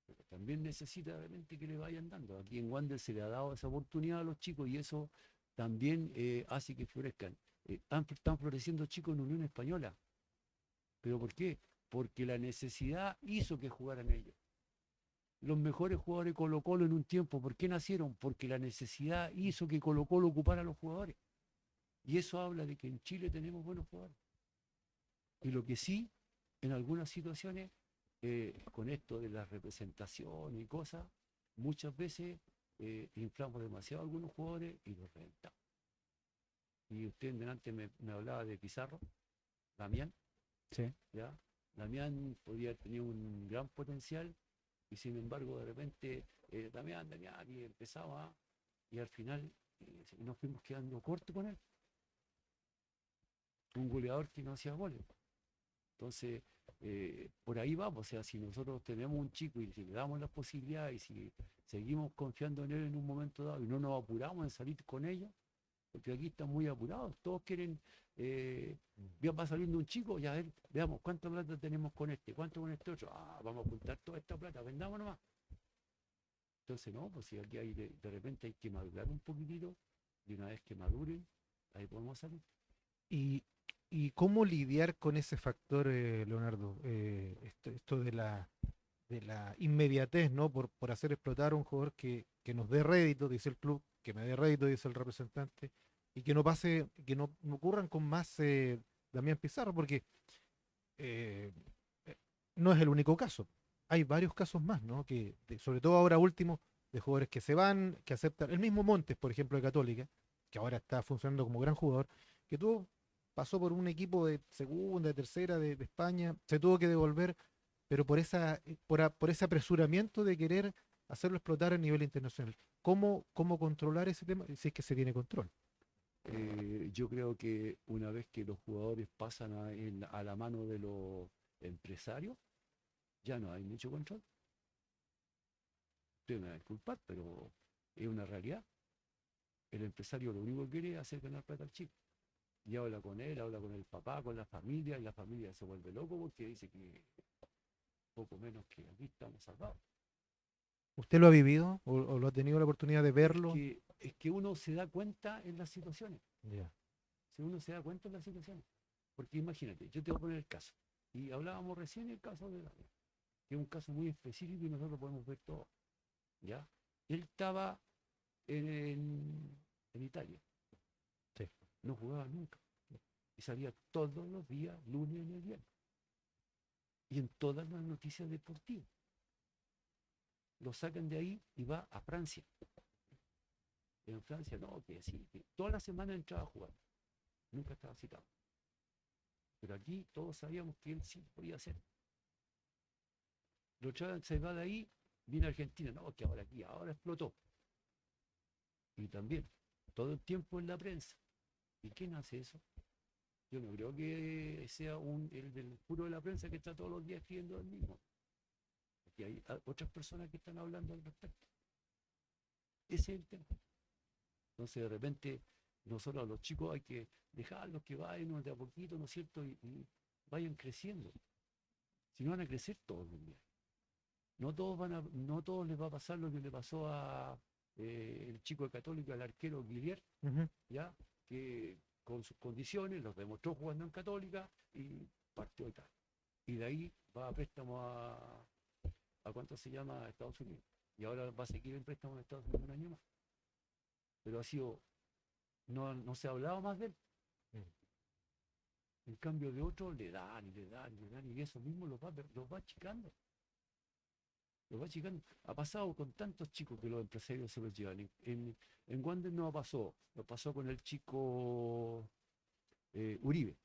Pero también necesita realmente que le vayan dando. Aquí en Wander se le ha dado esa oportunidad a los chicos y eso también hace que florezcan. Están floreciendo chicos en Unión Española. ¿Pero por qué? Porque la necesidad hizo que jugaran ellos. Los mejores jugadores de Colo Colo en un tiempo, ¿por qué nacieron? Porque la necesidad hizo que Colo Colo ocupara a los jugadores. Y eso habla de que en Chile tenemos buenos jugadores. Y lo que sí, en algunas situaciones, con esto de la representación y cosas, muchas veces inflamos demasiado a algunos jugadores y los reventamos. Y usted delante me hablaba de Pizarro, Damián, Sí. ¿ya? Damián podía tener un gran potencial y sin embargo de repente Damián, y empezaba y al final nos fuimos quedando cortos con él. Un goleador que no hacía goles. Entonces, por ahí vamos, o sea, si nosotros tenemos un chico y si le damos las posibilidades y si seguimos confiando en él en un momento dado y no nos apuramos en salir con ellos, porque aquí están muy apurados, todos quieren, va saliendo un chico, ya a ver, veamos cuánta plata tenemos con este, cuánto con este otro, vamos a juntar toda esta plata, vendamos nomás. Entonces, no, pues si aquí hay de repente hay que madurar un poquitito y una vez que maduren, ahí podemos salir. ¿Y cómo lidiar con ese factor, Leonardo? Esto de la inmediatez, ¿no? Por hacer explotar a un jugador que nos dé rédito, dice el club, que me dé rédito, dice el representante, y que no pase, que no ocurran con más Damián Pizarro, porque eh, no es el único caso. Hay varios casos más, ¿no? Sobre todo ahora último, de jugadores que se van, que aceptan. El mismo Montes, por ejemplo, de Católica, que ahora está funcionando como gran jugador, que pasó por un equipo de segunda, de tercera de España, se tuvo que devolver, pero por ese apresuramiento de querer hacerlo explotar a nivel internacional. ¿Cómo controlar ese tema? Si es que se tiene control. Yo creo que una vez que los jugadores pasan a la mano de los empresarios, ya no hay mucho control. Usted me va a disculpar, pero es una realidad. El empresario lo único que quiere es hacer ganar plata al chico. Y habla con él, habla con el papá, con la familia, y la familia se vuelve loco porque dice que poco menos que aquí estamos salvados. ¿Usted lo ha vivido o lo ha tenido la oportunidad de verlo? Es que uno se da cuenta en las situaciones. Ya. Si uno se da cuenta en las situaciones. Porque imagínate, yo te voy a poner el caso. Y hablábamos recién del caso de Daniel, que es un caso muy específico y nosotros podemos ver todo. ¿Ya? Él estaba en Italia. Sí. No jugaba nunca. Y salía todos los días, lunes en el viernes. Y en todas las noticias deportivas. Lo sacan de ahí y va a Francia. En Francia, no, que sí, que toda la semana entraba a jugar. Nunca estaba citado. Pero aquí todos sabíamos que él sí podía hacer. Lo traen, se va de ahí, viene a Argentina, no, que ahora explotó. Y también, todo el tiempo en la prensa. ¿Y quién hace eso? Yo no creo que sea el del puro de la prensa que está todos los días escribiendo el mismo. Aquí hay otras personas que están hablando al respecto. Ese es el tema. Entonces, de repente, nosotros a los chicos hay que dejarlos que vayan de a poquito, ¿no es cierto? Y vayan creciendo. Si no van a crecer todos los días. no todos les va a pasar lo que le pasó a el chico de Católica, al arquero Guillier, Ujú. ¿ya? Que con sus condiciones los demostró jugando en Católica y partió de tal. Y de ahí va a préstamo a ¿cuánto se llama? A Estados Unidos. Y ahora va a seguir en préstamo en Estados Unidos un año más. Pero ha sido, no se ha hablado más de él. Mm. En cambio de otros le dan y le dan y le dan y eso mismo los va achicando. Los va achicando. Ha pasado con tantos chicos que los empresarios se los llevan. En Wander no pasó. Lo pasó con el chico Uribe.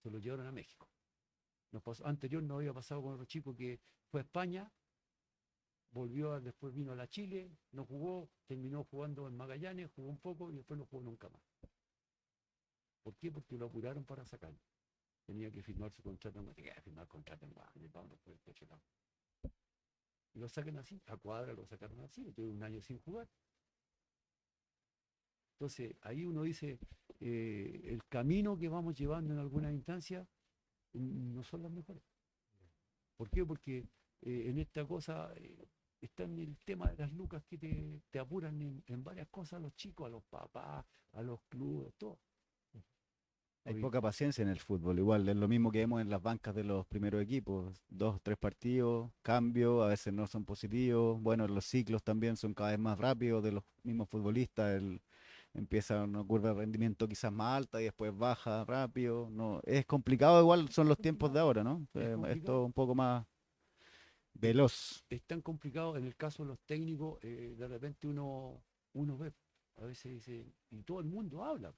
Se lo llevaron a México. Anterior no había pasado con otro chico que fue a España, después vino a la Chile, no jugó, terminó jugando en Magallanes, jugó un poco y después no jugó nunca más. ¿Por qué? Porque lo apuraron para sacarlo. Tenía que firmar su contrato en tenía que firmar contrato en y lo sacan así, a Cuadra lo sacaron así, tuve un año sin jugar. Entonces ahí uno dice, el camino que vamos llevando en algunas instancias no son las mejores. ¿Por qué? Porque en esta cosa está en el tema de las lucas que te apuran en varias cosas a los chicos, a los papás, a los clubes, todo. Hay Hoy poca paciencia en el fútbol, igual es lo mismo que vemos en las bancas de los primeros equipos, 2, 3 partidos, cambio, a veces no son positivos, bueno, los ciclos también son cada vez más rápidos de los mismos futbolistas, empieza una curva de rendimiento quizás más alta y después baja rápido, no, es complicado, igual son es los tiempos de complicado, ahora, ¿no? es Es complicado. todo un poco más Es, veloz. es tan complicado en el caso de los técnicos, de repente uno ve, a veces dice, y todo el mundo habla.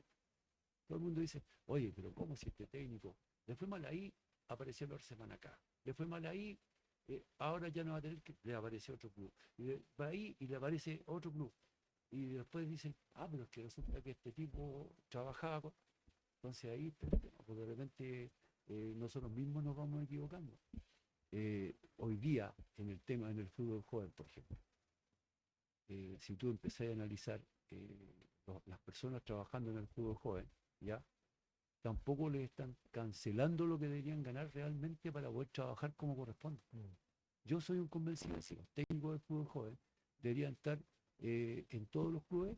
Todo el mundo dice, oye, pero ¿cómo si este técnico le fue mal ahí, apareció la otra semana acá? Le fue mal ahí, ahora ya no va a tener que, le aparece otro club. Va ahí y le aparece otro club. Y después dicen, pero es que resulta que este tipo trabajaba con... Entonces ahí, pues de repente nosotros mismos nos vamos equivocando. Hoy día, en el fútbol joven, por ejemplo, si tú empezás a analizar las personas trabajando en el fútbol joven, ¿ya? Tampoco les están cancelando lo que deberían ganar realmente para poder trabajar como corresponde. Mm. Yo soy un convencido, si los técnicos del fútbol joven deberían estar en todos los clubes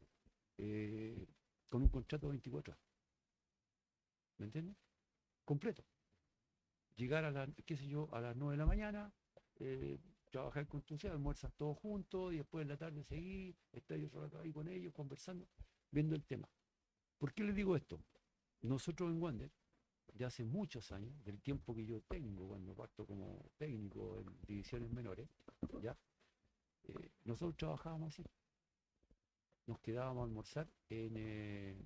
eh, con un contrato de 24 horas. ¿Me entiendes? Completo. Llegar qué sé yo, a las 9 de la mañana, eh, trabajar con tu almuerzas todos juntos y después en la tarde seguir, estar otro rato ahí con ellos, conversando, viendo el tema. ¿Por qué les digo esto? Nosotros en Wander, ya hace muchos años, del tiempo que yo tengo, cuando parto como técnico en divisiones menores, ¿ya? Nosotros trabajábamos así. Nos quedábamos a almorzar en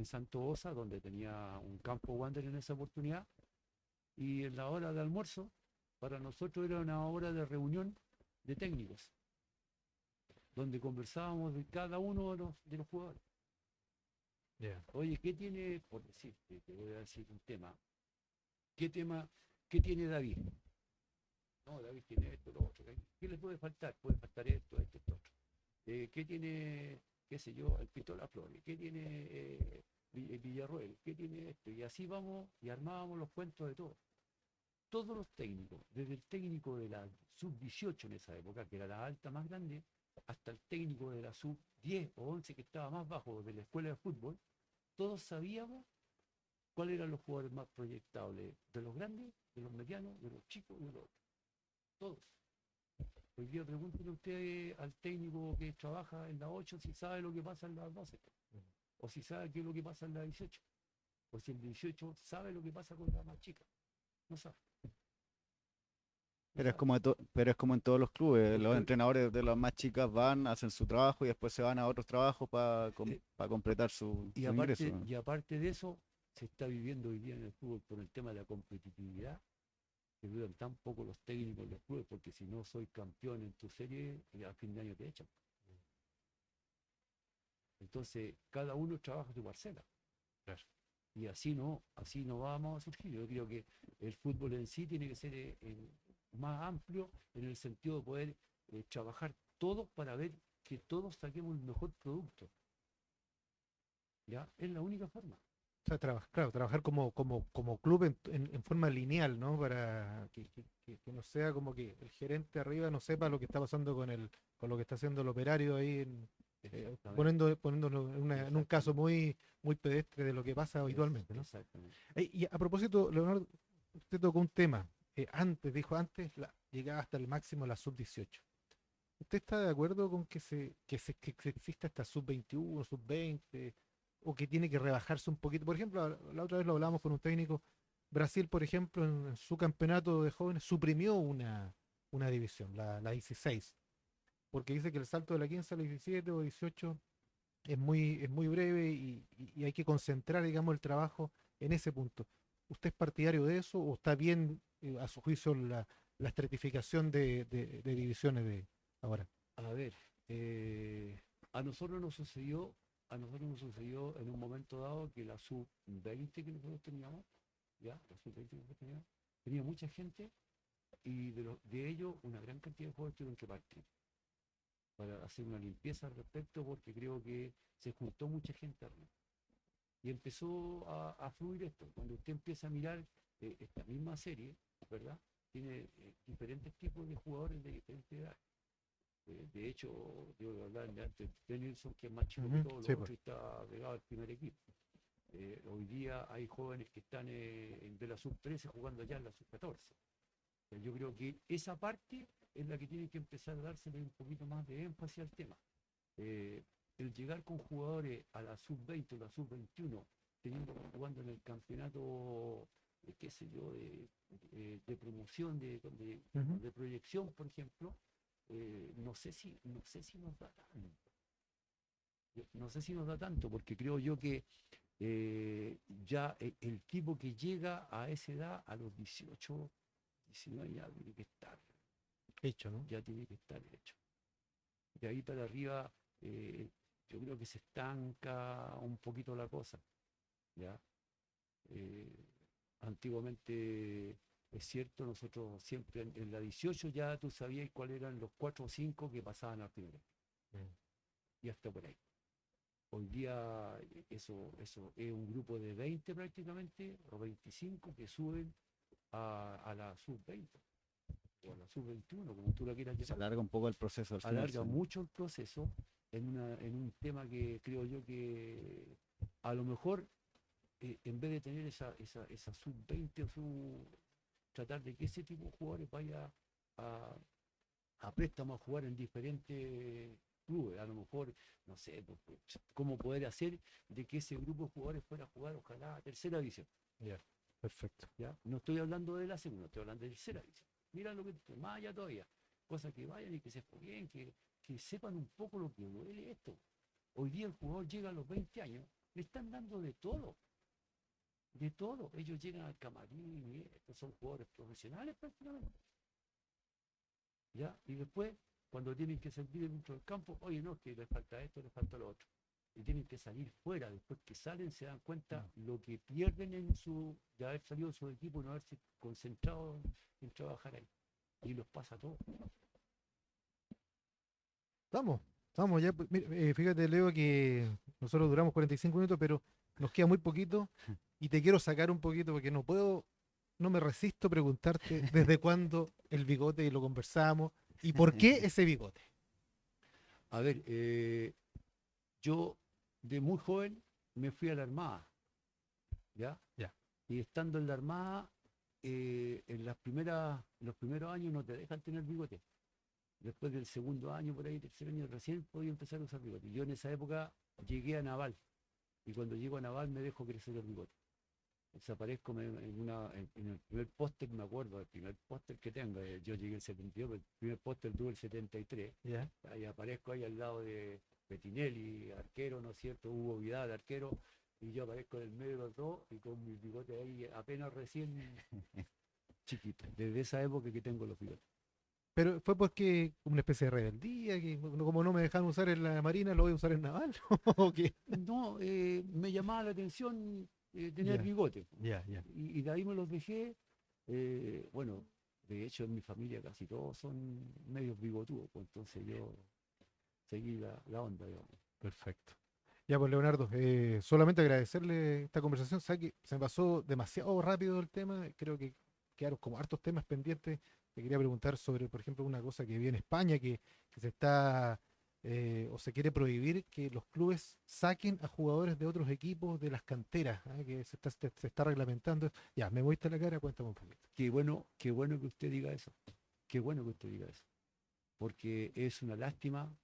Santo Osa, donde tenía un campo Wander en esa oportunidad, y en la hora de almuerzo, para nosotros era una hora de reunión de técnicos, donde conversábamos de cada uno de los jugadores. Yeah. Oye, ¿qué tiene, por decirte, te voy a decir un tema, qué tema, qué tiene David? No, David tiene esto, lo otro. ¿Qué le puede faltar? Puede faltar esto, otro. ¿Qué tiene, qué sé yo, el Pistola Flores? ¿Qué tiene Villarroel? ¿Qué tiene esto? Y así vamos y armábamos los cuentos de todo. Todos los técnicos, desde el técnico de la sub-18 en esa época, que era la alta más grande, hasta el técnico de la sub-10 o 11 que estaba más bajo de la escuela de fútbol, todos sabíamos cuáles eran los jugadores más proyectables, de los grandes, de los medianos, de los chicos y de los otros. Todos. Hoy día pregúntele usted al técnico que trabaja en la 8 si sabe lo que pasa en la 12, o si sabe qué es lo que pasa en la 18, o si el 18 sabe lo que pasa con la más chica. No sabe. No Pero es sabe. como, pero es como en todos los clubes, los Porque, entrenadores de las más chicas van, hacen su trabajo y después se van a otros trabajos para eh, completar su ingreso, ¿no? y aparte de eso, se está viviendo hoy día en el fútbol por el tema de la competitividad, que duran tan poco los técnicos en los clubes, porque si no soy campeón en tu serie, a fin de año te echan. Entonces, cada uno trabaja su parcela. Claro. Y así no vamos a surgir. Yo creo que el fútbol en sí tiene que ser más amplio en el sentido de poder trabajar todos para ver que todos saquemos el mejor producto. ¿Ya? Es la única forma. sea, claro, trabajar como club en forma lineal, ¿no? Para que no sea como que el gerente arriba no sepa lo que está pasando con lo que está haciendo el operario ahí, Exactamente, poniéndolo en un caso exactamente, muy pedestre de lo que pasa habitualmente, ¿no? exactamente. Y a propósito, Leonardo, usted tocó un tema. Dijo antes, llegaba hasta el máximo la sub-18. ¿Usted está de acuerdo con que exista esta sub-21, sub-20, o que tiene que rebajarse un poquito? Por ejemplo, la otra vez lo hablábamos con un técnico. Brasil, por ejemplo, en su campeonato de jóvenes suprimió una división, la 16, porque dice que el salto de la 15 a la 17 o 18 es muy breve y hay que concentrar, digamos, el trabajo en ese punto. ¿Usted es partidario de eso o está bien, a su juicio, la estratificación de divisiones de ahora? A ver, eh, a nosotros nos sucedió, a nosotros nos sucedió en un momento dado que la sub-20 que nosotros teníamos, ya, la sub-20 que nosotros teníamos, tenía mucha gente y de ellos una gran cantidad de jugadores tuvieron que partir para hacer una limpieza al respecto porque creo que se juntó mucha gente arriba. Y empezó a fluir esto. Cuando usted empieza a mirar esta misma serie, ¿verdad? Tiene diferentes tipos de jugadores de diferentes edades. De hecho, yo hablaba antes de Nilsson, que es más chico que Ujú, todos los sí, pues. otros y está pegado al primer equipo. Hoy día hay jóvenes que están de la sub-13 jugando ya en la sub-14. Yo creo que esa parte es la que tiene que empezar a dársele un poquito más de énfasis al tema. Eh, el llegar con jugadores a la sub-20 o la sub-21, jugando en el campeonato, qué sé yo, de promoción, Ujú. de proyección, por ejemplo, no sé si nos da tanto. No sé si nos da tanto, porque creo yo que ya el tipo que llega a esa edad, a los 18, 19, ya tiene que estar, Hecho, ¿no? ya tiene que estar hecho. De ahí para arriba, eh, yo creo que se estanca un poquito la cosa, ¿ya? Eh, Antiguamente, es cierto, nosotros siempre en la 18 ya tú sabías cuáles eran los 4 o 5 que pasaban al primero, Mm. y hasta por ahí. Hoy día eso es un grupo de 20 prácticamente, o 25 que suben a la sub-20 o a la sub-21, como tú la quieras Se llamar. alarga un poco el proceso al final. Alarga mucho el proceso en un tema que creo yo que a lo mejor en vez de tener esa sub-20 o tratar de que ese tipo de jugadores vaya a, a préstamo a jugar en diferentes clubes, a lo mejor, no sé, cómo poder hacer de que ese grupo de jugadores fuera a jugar, ojalá, a tercera división. Ya, perfecto. ¿Ya? No estoy hablando de la segunda, estoy hablando de tercera división. Mira lo que más allá todavía, cosas que vayan y que se fogueen, que sepan un poco lo que duele esto. Hoy día el jugador llega a los 20 años, le están dando de todo, de todo. Ellos llegan al camarín y estos son jugadores profesionales prácticamente. ¿Ya? Y después, cuando tienen que salir dentro del campo, oye, no, que les falta esto, les falta lo otro. Y tienen que salir fuera. Después que salen, se dan cuenta lo que pierden de haber salido de su equipo y no haberse concentrado en trabajar ahí. Y los pasa todo. Estamos ya. Pues, mira, fíjate, Leo, que nosotros duramos 45 minutos, pero nos queda muy poquito y te quiero sacar un poquito porque no me resisto a preguntarte desde cuándo el bigote y lo conversamos y por qué ese bigote. A ver, yo de muy joven me fui a la Armada, ¿ya? Ya. Y estando en la Armada, los primeros años no te dejan tener bigote. Después del segundo año, por ahí, tercer año, recién podía empezar a usar bigote. Yo en esa época llegué a Naval y cuando llego a Naval me dejo crecer el bigote. Desaparezco en el primer póster, me acuerdo, el primer póster que tengo. Yo llegué el 72, el primer póster tuve el 73. Ya. Ahí aparezco ahí al lado de Bettinelli, arquero, ¿no es cierto? Hugo Vidal, arquero. Y yo aparezco en el medio de los dos y con mi bigote ahí apenas recién chiquito. Desde esa época que tengo los bigotes. Pero fue porque una especie de rebeldía, que como no me dejaron usar en la Marina, lo voy a usar en Naval. ¿O qué? No, me llamaba la atención tener Ya, bigote. ya, ya. Y de ahí me los dejé. Bueno, de hecho en mi familia casi todos son medios bigotudos, pues entonces yo seguí la onda, digamos. Perfecto. Ya pues Leonardo, solamente agradecerle esta conversación, sabe que se me pasó demasiado rápido el tema, creo que quedaron como hartos temas pendientes. Te quería preguntar sobre, por ejemplo, una cosa que vi en España, que se está o se quiere prohibir que los clubes saquen a jugadores de otros equipos de las canteras, que se está reglamentando. Ya, me muestra la cara, cuéntame un poquito. Qué bueno que usted diga eso. Qué bueno que usted diga eso. Porque es una lástima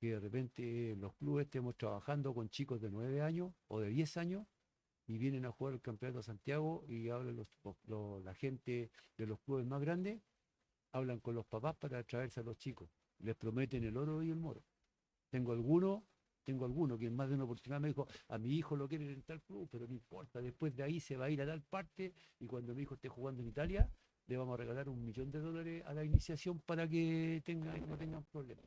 que de repente los clubes estemos trabajando con chicos de 9 años o de 10 años y vienen a jugar el Campeonato de Santiago y hablan la gente de los clubes más grandes, hablan con los papás para traerse a los chicos. Les prometen el oro y el moro. Tengo alguno, tengo alguno que en más de una oportunidad me dijo, a mi hijo lo quieren en tal club, pero no importa, después de ahí se va a ir a tal parte y cuando mi hijo esté jugando en Italia, le vamos a regalar $1.000.000 a la iniciación para que no tengan problemas.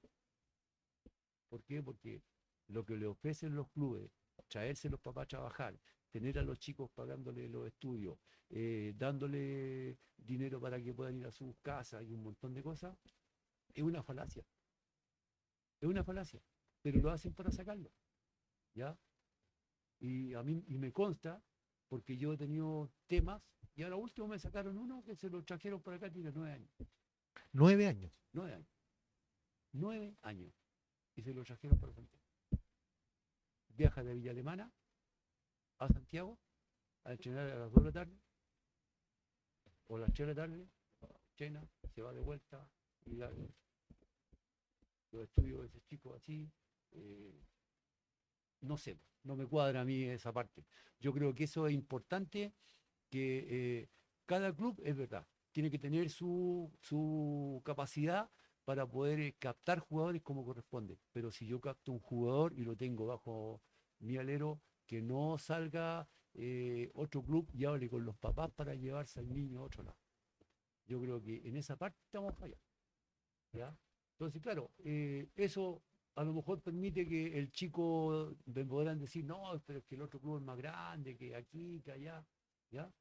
¿Por qué? Porque lo que le ofrecen los clubes, traerse los papás a trabajar, tener a los chicos pagándole los estudios, dándole dinero para que puedan ir a sus casas y un montón de cosas, es una falacia. Es una falacia. Pero lo hacen para sacarlo. ¿Ya? Y a mí me consta, porque yo he tenido temas, y ahora último me sacaron uno que se lo trajeron para acá, tiene 9 años. 9 años. 9 años. 9 años. Y se lo trajeron para Santiago. Viaja de Villa Alemana a Santiago a entrenar a las 2 de la tarde o a las 3 de la tarde, cena, se va de vuelta y los estudios de ese chico así, no sé, no me cuadra a mí esa parte. Yo creo que eso es importante, que cada club, es verdad, tiene que tener su capacidad para poder captar jugadores como corresponde. Pero si yo capto un jugador y lo tengo bajo mi alero, que no salga otro club y hable con los papás para llevarse al niño a otro lado. Yo creo que en esa parte estamos fallando. ¿Ya? Entonces, claro, eso a lo mejor permite que el chico me podrán decir, no, pero es que el otro club es más grande, que aquí, que allá, ¿ya?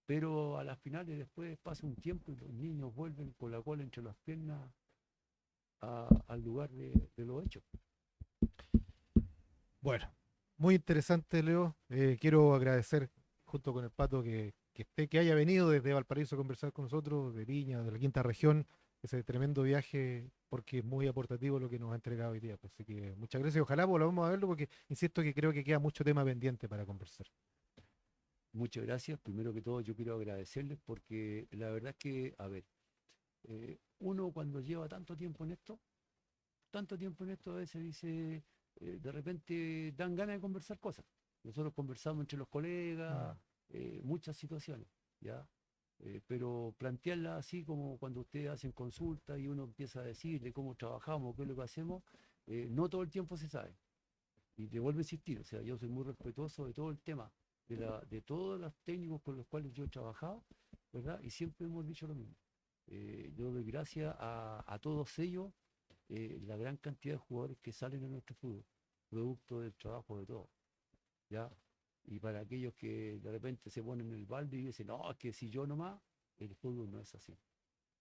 Pero a las finales después pasa un tiempo y los niños vuelven con la cola entre las piernas al lugar de los hechos. Bueno, muy interesante, Leo. Quiero agradecer junto con el Pato que haya venido desde Valparaíso a conversar con nosotros, de Viña, de la quinta región, ese tremendo viaje, porque es muy aportativo lo que nos ha entregado hoy día. Pues, así que muchas gracias. Ojalá volvamos a verlo, porque insisto que creo que queda mucho tema pendiente para conversar. Muchas gracias. Primero que todo, yo quiero agradecerles porque la verdad es que, a ver, uno cuando lleva tanto tiempo en esto, a veces dice, de repente dan ganas de conversar cosas. Nosotros conversamos entre los colegas, muchas situaciones, ¿ya? Pero plantearla así como cuando ustedes hacen consultas y uno empieza a decirle cómo trabajamos, qué es lo que hacemos, no todo el tiempo se sabe. Y te vuelvo a insistir, o sea, yo soy muy respetuoso de todo el tema, de todos los técnicos con los cuales yo he trabajado, ¿verdad? Y siempre hemos dicho lo mismo. Yo doy gracias a todos ellos, la gran cantidad de jugadores que salen en nuestro fútbol, producto del trabajo de todos, ¿ya? Y para aquellos que de repente se ponen en el balde y dicen, no, es que si yo nomás, el fútbol no es así.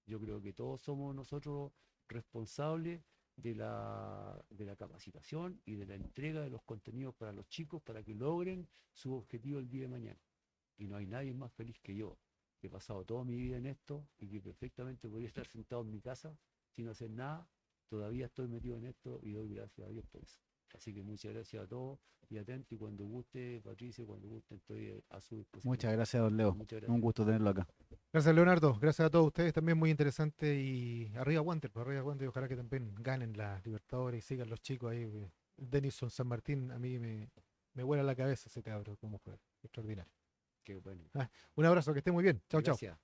Yo creo que todos somos nosotros responsables de la capacitación y de la entrega de los contenidos para los chicos para que logren su objetivo el día de mañana. Y no hay nadie más feliz que yo, que he pasado toda mi vida en esto y que perfectamente podría estar sentado en mi casa sin hacer nada. Todavía estoy metido en esto y doy gracias a Dios por eso. Así que muchas gracias a todos y atento. Y cuando guste, Patricio, cuando guste, estoy a su disposición. Muchas gracias, don Leo. Muchas Un gracias. gusto tenerlo acá. Gracias, Leonardo. Gracias a todos ustedes. También muy interesante. Y arriba Wander, pues arriba Wander. Ojalá que también ganen la Libertadores y sigan los chicos ahí. Denison San Martín, a mí me vuela la cabeza ese cabro, cómo juega. Extraordinario. Qué bueno. Un abrazo, que esté muy bien. Chao, chao. Gracias.